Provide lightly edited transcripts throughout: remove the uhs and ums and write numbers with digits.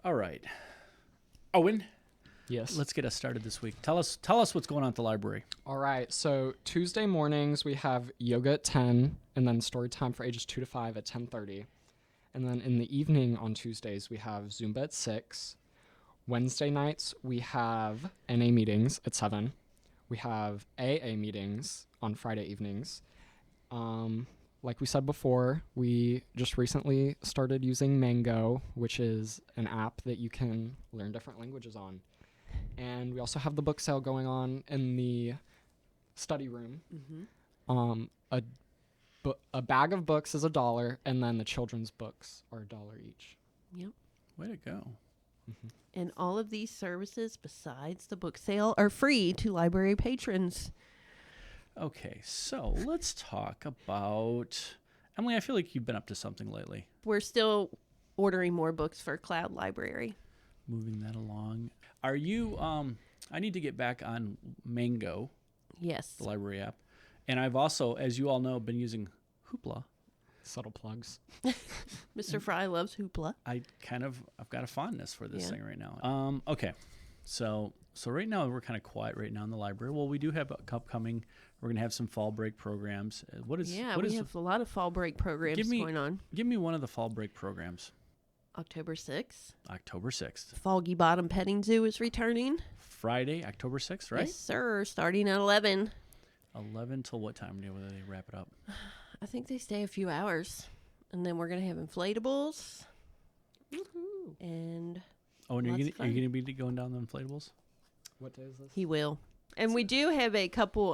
All right. Owen, Yes. let's get us started this week. Tell us what's going on at the library. All right. So Tuesday mornings we have yoga at 10, and then story time for ages 2 to 5 at 10:30. And then in the evening on Tuesdays we have Zumba at 6. Wednesday nights we have NA meetings at 7. We have AA meetings on Friday evenings. Like we said before, we just recently started using Mango, which is an app that you can learn different languages on. And we also have the book sale going on in the study room. Mm-hmm. A bag of books is $1, and then the children's books are $1 each. Yep. Way to go. Mm-hmm. And all of these services, besides the book sale, are free to library patrons. Okay, so let's talk about... Emily, I feel like you've been up to something lately. We're still ordering more books for Cloud Library. Moving that along. Are you... I need to get back on Mango, Yes. the library app. And I've also, as you all know, been using Hoopla. Subtle plugs. Mr. Fry loves Hoopla. I've got a fondness for this Yeah. thing right now. Okay. So right now we're kind of quiet right now in the library. Well, we do have upcoming. We're going to have some fall break programs. We have a lot of fall break programs going on. Give me one of the fall break programs. October 6th. October 6th. Foggy Bottom Petting Zoo is returning. Friday, October 6th, right? Yes, sir. Starting at 11. 11 till what time do they wrap it up? I think they stay a few hours. And then we're going to have inflatables. Woohoo! And Oh, and Lots you're of going fun. to be going down the inflatables? What day is this? he will. And we do have a couple,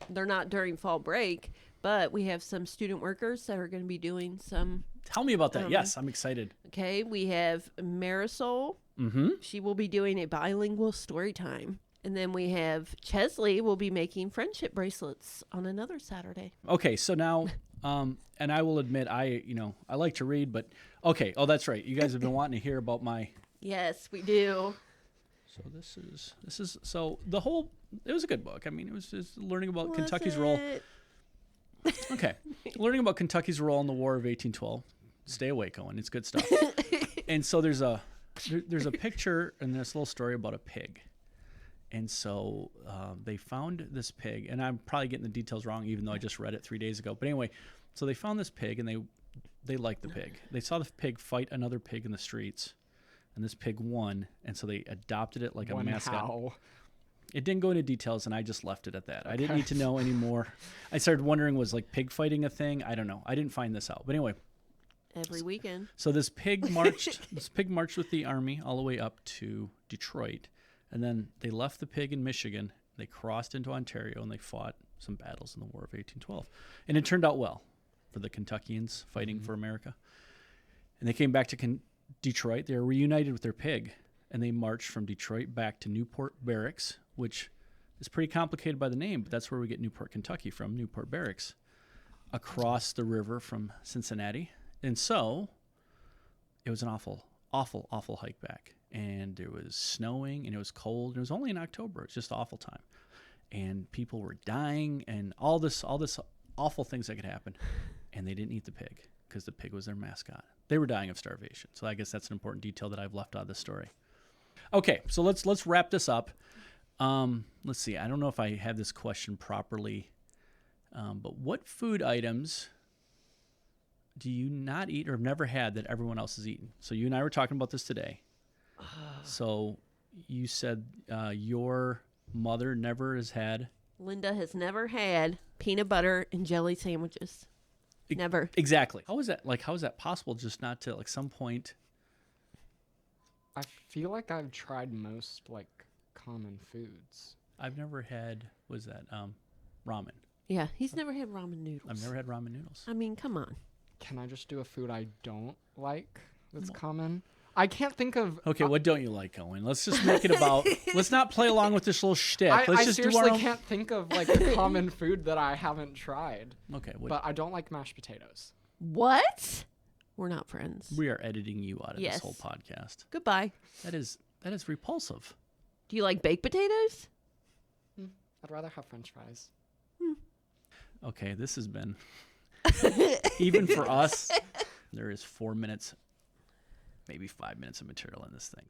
they're not during fall break, but we have some student workers that are going to be doing some. Tell me about that. Yes, I'm excited. Okay, we have Marisol. Mm-hmm. She will be doing a bilingual story time. And then we have Chesley will be making friendship bracelets on another Saturday. Okay, so now, and I will admit, I like to read, but okay. Oh, that's right. You guys have been wanting to hear about my. Yes, we do. So this is so the whole. It was a good book. I mean, it was just learning about Was Kentucky's role. it? Okay, learning about Kentucky's role in the War of 1812. Stay awake, Owen. It's good stuff. And so there's a picture and this little story about a pig. And so they found this pig, and I'm probably getting the details wrong, even though I just read it 3 days ago. But anyway, so they found this pig, and they liked the pig. They saw the pig fight another pig in the streets, and this pig won, and so they adopted it like a mascot. How? It didn't go into details, and I just left it at that. I didn't need to know anymore. I started wondering, was like pig fighting a thing? I don't know. I didn't find this out. But anyway, Every weekend. so this pig marched with the army all the way up to Detroit. And then they left the pig in Michigan. They crossed into Ontario, and they fought some battles in the War of 1812. And it turned out well for the Kentuckians fighting for America. And they came back to Detroit. They were reunited with their pig, and they marched from Detroit back to Newport Barracks, which is pretty complicated by the name, but that's where we get Newport, Kentucky from, Newport Barracks, across the river from Cincinnati. And so it was an awful, awful, awful hike back. And it was snowing, and it was cold, and it was only in October. It was just an awful time. And people were dying, and all this awful things that could happen. And they didn't eat the pig because the pig was their mascot. They were dying of starvation. So I guess that's an important detail that I've left out of the story. Okay, so let's wrap this up. Let's see. I don't know if I have this question properly, but what food items do you not eat or have never had that everyone else has eaten? So you and I were talking about this today. So you said your mother never has had. Linda has never had peanut butter and jelly sandwiches. Never. Exactly. How is that possible? Just not to some point. I feel like I've tried most common foods. I've never had. Was that ramen? Yeah, he's never had ramen noodles. I've never had ramen noodles. I mean, come on. Can I just do a food I don't like that's common? I can't think of... Okay, what don't you like, Owen? Let's just make it about... let's not play along with this little shtick. I Let's seriously can't think of a common food that I haven't tried. Okay, But I don't like mashed potatoes. What? We're not friends. we are editing you out of Yes. this whole podcast. Goodbye. That is repulsive. Do you like baked potatoes? I'd rather have French fries. Okay, this has been... even for us, there is 4 minutes maybe 5 minutes of material in this thing.